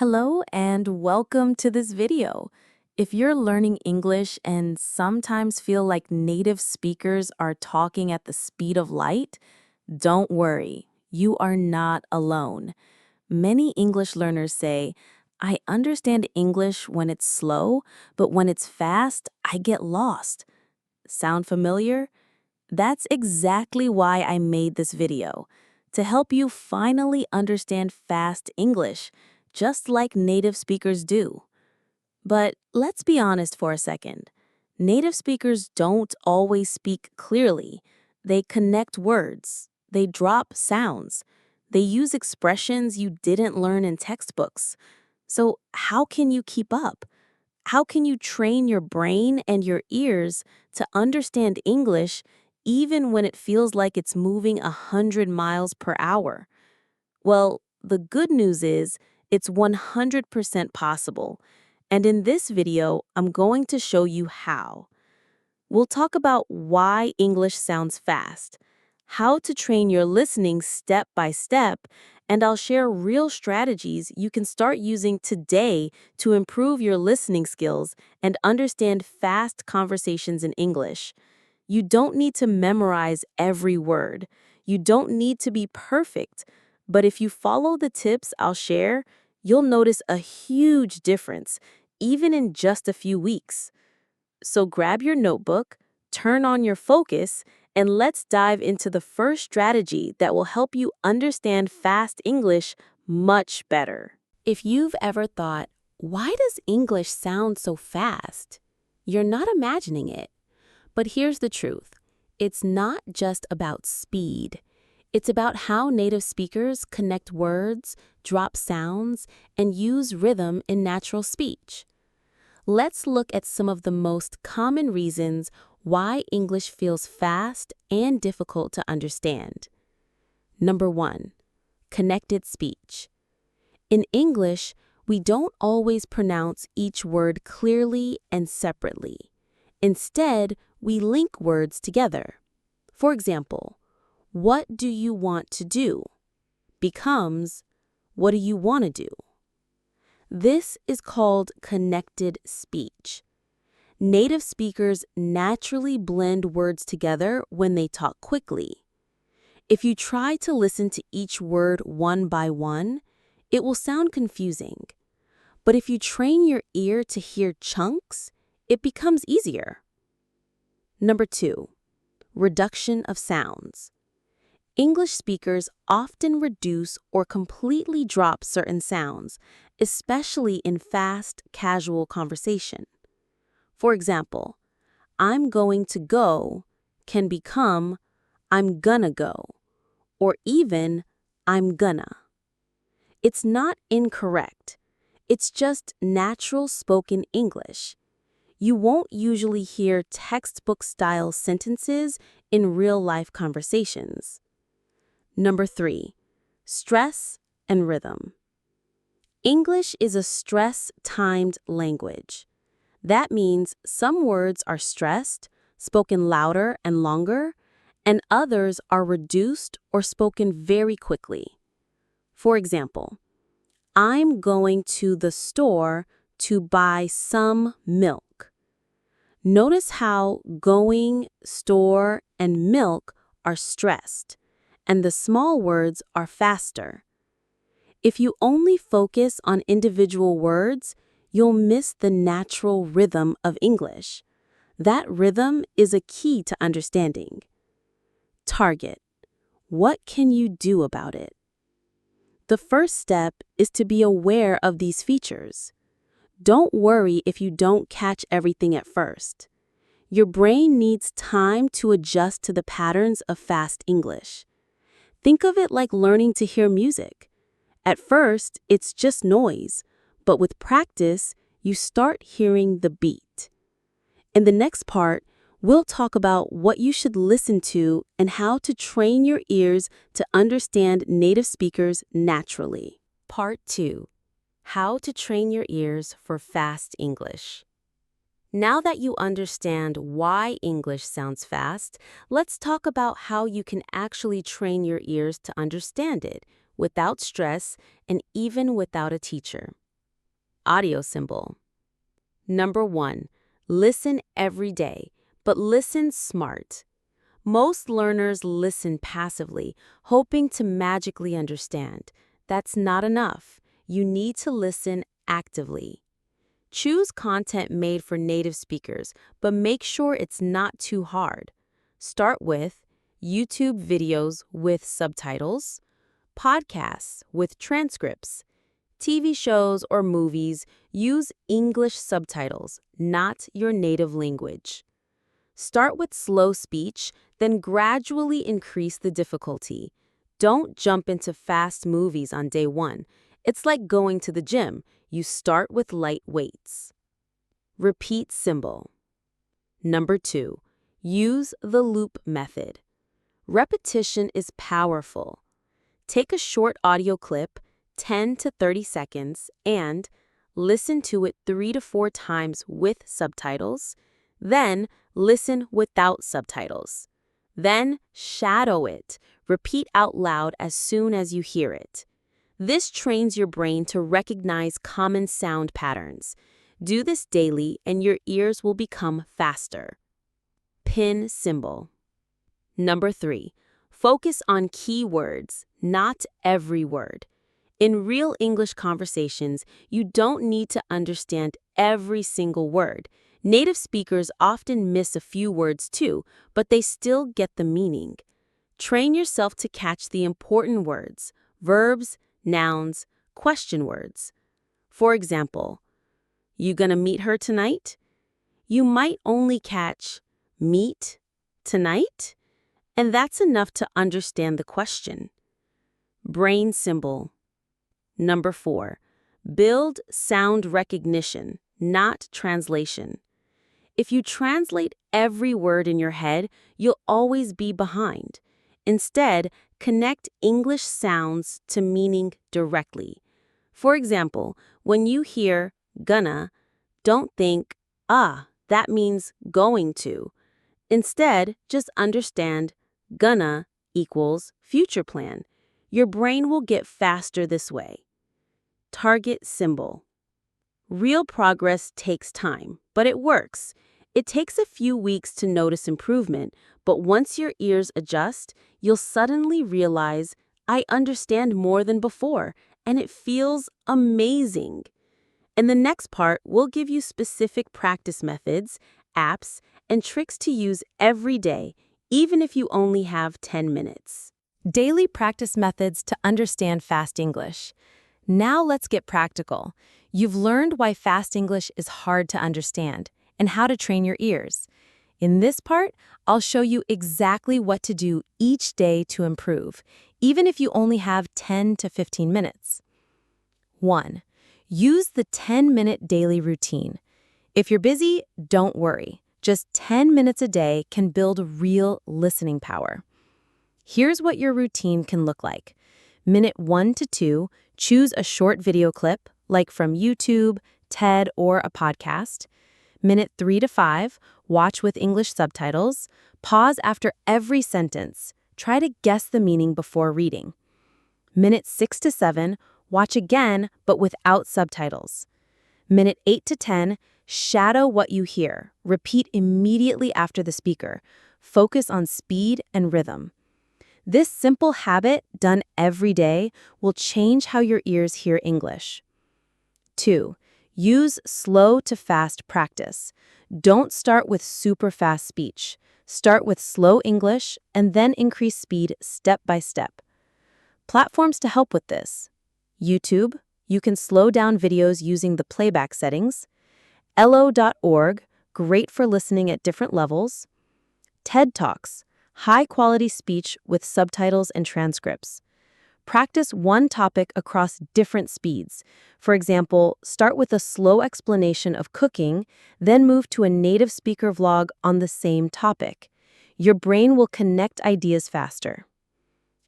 Hello and welcome to this video. If you're learning English and sometimes feel like native speakers are talking at the speed of light, don't worry, you are not alone. Many English learners say, I understand English when it's slow, but when it's fast, I get lost. Sound familiar? That's exactly why I made this video, to help you finally understand fast English, just like native speakers do. But let's be honest for a second. Native speakers don't always speak clearly. They connect words, they drop sounds, they use expressions you didn't learn in textbooks. So, how can you keep up? How can you train your brain and your ears to understand English even when it feels like it's moving 100 miles per hour? Well, the good news is it's 100% possible. And in this video, I'm going to show you how. We'll talk about why English sounds fast, how to train your listening step by step, and I'll share real strategies you can start using today to improve your listening skills and understand fast conversations in English. You don't need to memorize every word. You don't need to be perfect. But if you follow the tips I'll share, you'll notice a huge difference, even in just a few weeks. So grab your notebook, turn on your focus, and let's dive into the first strategy that will help you understand fast English much better. If you've ever thought, why does English sound so fast? You're not imagining it. But here's the truth. It's not just about speed. It's about how native speakers connect words, drop sounds, and use rhythm in natural speech. Let's look at some of the most common reasons why English feels fast and difficult to understand. Number 1, connected speech. In English, we don't always pronounce each word clearly and separately. Instead, we link words together. For example, what do you want to do becomes what do you want to do? This is called connected speech. Native speakers naturally blend words together when they talk quickly. If you try to listen to each word one by one, it will sound confusing. But if you train your ear to hear chunks, it becomes easier. Number 2, reduction of sounds. English speakers often reduce or completely drop certain sounds, especially in fast, casual conversation. For example, I'm going to go can become I'm gonna go, or even I'm gonna. It's not incorrect. It's just natural spoken English. You won't usually hear textbook-style sentences in real-life conversations. Number 3, stress and rhythm. English is a stress-timed language. That means some words are stressed, spoken louder and longer, and others are reduced or spoken very quickly. For example, I'm going to the store to buy some milk. Notice how going, store, and milk are stressed, and the small words are faster. If you only focus on individual words, you'll miss the natural rhythm of English. That rhythm is a key to understanding. Target. What can you do about it? The first step is to be aware of these features. Don't worry if you don't catch everything at first. Your brain needs time to adjust to the patterns of fast English. Think of it like learning to hear music. At first, it's just noise, but with practice, you start hearing the beat. In the next part, we'll talk about what you should listen to and how to train your ears to understand native speakers naturally. Part 2. How to train your ears for fast English. Now that you understand why English sounds fast, let's talk about how you can actually train your ears to understand it without stress and even without a teacher. Audio symbol. Number 1. Listen every day, but listen smart. Most learners listen passively, hoping to magically understand. That's not enough. You need to listen actively. Choose content made for native speakers, but make sure it's not too hard. Start with YouTube videos with subtitles, podcasts with transcripts, TV shows or movies. Use English subtitles, not your native language. Start with slow speech, then gradually increase the difficulty. Don't jump into fast movies on day 1. It's like going to the gym. You start with light weights. Repeat symbol. Number 2. Use the loop method. Repetition is powerful. Take a short audio clip, 10 to 30 seconds, and listen to it 3 to 4 times with subtitles. Then listen without subtitles. Then shadow it. Repeat out loud as soon as you hear it. This trains your brain to recognize common sound patterns. Do this daily and your ears will become faster. Pin symbol. Number 3. Focus on key words, not every word. In real English conversations, you don't need to understand every single word. Native speakers often miss a few words too, but they still get the meaning. Train yourself to catch the important words, verbs, nouns, question words. For example, you gonna meet her tonight? You might only catch meet tonight, and that's enough to understand the question. Brain symbol. Number 4. Build sound recognition, not translation. If you translate every word in your head, you'll always be behind. Instead, connect English sounds to meaning directly. For example, when you hear gonna, don't think, that means going to. Instead, just understand gonna equals future plan. Your brain will get faster this way. Target symbol. Real progress takes time, but it works. It takes a few weeks to notice improvement, but once your ears adjust, you'll suddenly realize, I understand more than before, and it feels amazing. In the next part, we'll give you specific practice methods, apps, and tricks to use every day, even if you only have 10 minutes. Daily practice methods to understand fast English. Now let's get practical. You've learned why fast English is hard to understand and how to train your ears. In this part, I'll show you exactly what to do each day to improve, even if you only have 10 to 15 minutes. 1. Use the 10-minute daily routine. If you're busy, don't worry. Just 10 minutes a day can build real listening power. Here's what your routine can look like. Minute 1 to 2, choose a short video clip, like from YouTube, TED, or a podcast. Minute 3 to 5, watch with English subtitles. Pause after every sentence. Try to guess the meaning before reading. Minute 6 to 7, watch again, but without subtitles. Minute 8 to 10, shadow what you hear. Repeat immediately after the speaker. Focus on speed and rhythm. This simple habit, done every day, will change how your ears hear English. 2. Use slow to fast practice. Don't start with super fast speech. Start with slow English and then increase speed step by step. Platforms to help with this. YouTube, you can slow down videos using the playback settings. Elo.org, great for listening at different levels. TED Talks, high-quality speech with subtitles and transcripts. Practice one topic across different speeds. For example, start with a slow explanation of cooking, then move to a native speaker vlog on the same topic. Your brain will connect ideas faster.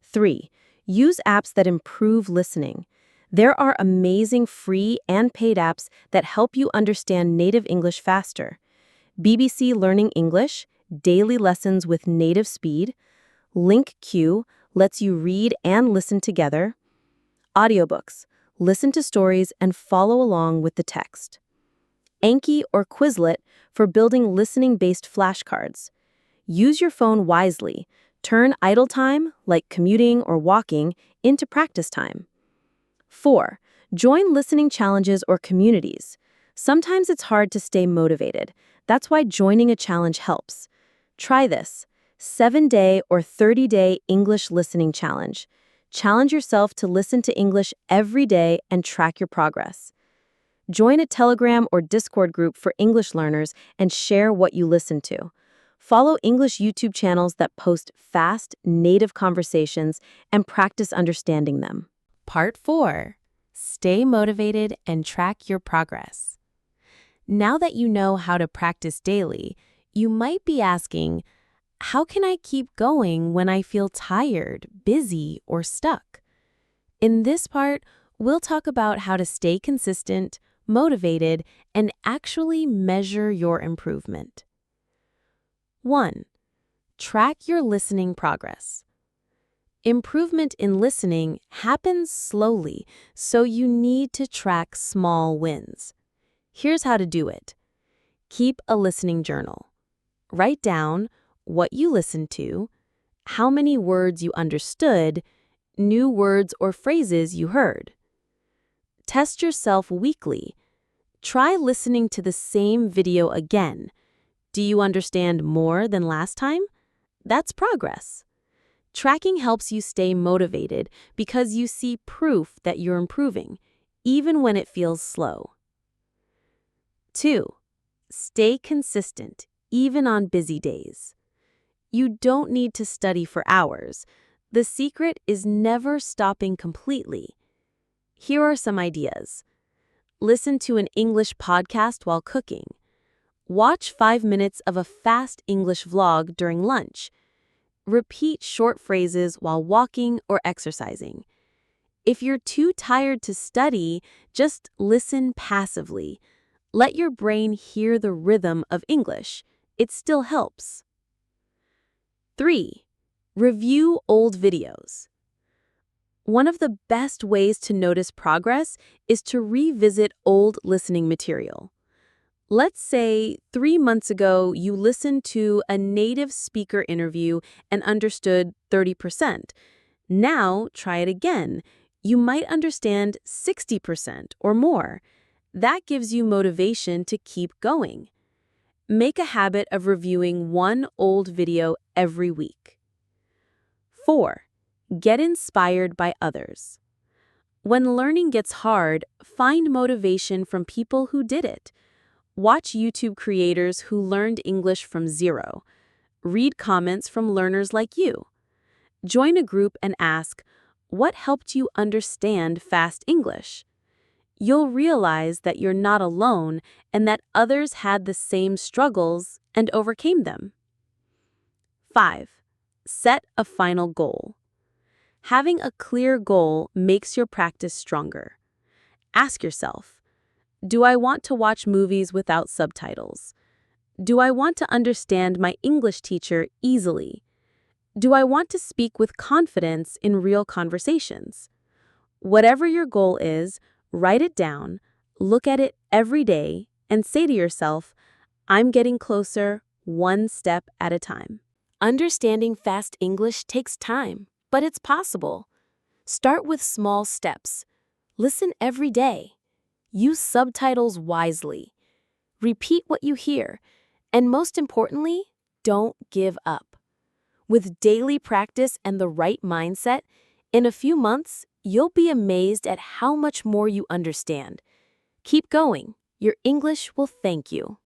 3. Use apps that improve listening. There are amazing free and paid apps that help you understand native English faster. BBC Learning English, daily lessons with native speed. LinkQ lets you read and listen together. Audiobooks, listen to stories, and follow along with the text. Anki or Quizlet for building listening-based flashcards. Use your phone wisely. Turn idle time, like commuting or walking, into practice time. 4. Join listening challenges or communities. Sometimes it's hard to stay motivated. That's why joining a challenge helps. Try this: 7-day or 30-day English listening challenge. Challenge yourself to listen to English every day and track your progress. Join a Telegram or Discord group for English learners and share what you listen to. Follow English YouTube channels that post fast, native conversations and practice understanding them. Part 4. Stay motivated and track your progress. Now that you know how to practice daily, you might be asking, how can I keep going when I feel tired, busy, or stuck? In this part, we'll talk about how to stay consistent, motivated, and actually measure your improvement. 1. Track your listening progress. Improvement in listening happens slowly, so you need to track small wins. Here's how to do it. Keep a listening journal. Write down what you listened to, how many words you understood, new words or phrases you heard. Test yourself weekly. Try listening to the same video again. Do you understand more than last time? That's progress. Tracking helps you stay motivated because you see proof that you're improving, even when it feels slow. 2. Stay consistent, even on busy days. You don't need to study for hours. The secret is never stopping completely. Here are some ideas. Listen to an English podcast while cooking. Watch 5 minutes of a fast English vlog during lunch. Repeat short phrases while walking or exercising. If you're too tired to study, just listen passively. Let your brain hear the rhythm of English. It still helps. 3. Review old videos. One of the best ways to notice progress is to revisit old listening material. Let's say 3 months ago you listened to a native speaker interview and understood 30%. Now try it again. You might understand 60% or more. That gives you motivation to keep going. Make a habit of reviewing one old video every week. 4. Get inspired by others. When learning gets hard, find motivation from people who did it. Watch YouTube creators who learned English from zero. Read comments from learners like you. Join a group and ask, what helped you understand fast English? You'll realize that you're not alone and that others had the same struggles and overcame them. 5. Set a final goal. Having a clear goal makes your practice stronger. Ask yourself, do I want to watch movies without subtitles? Do I want to understand my English teacher easily? Do I want to speak with confidence in real conversations? Whatever your goal is, write it down, look at it every day, and say to yourself, I'm getting closer, one step at a time. Understanding fast English takes time, but it's possible. Start with small steps. Listen every day. Use subtitles wisely. Repeat what you hear. And most importantly, don't give up. With daily practice and the right mindset, in a few months, you'll be amazed at how much more you understand. Keep going. Your English will thank you.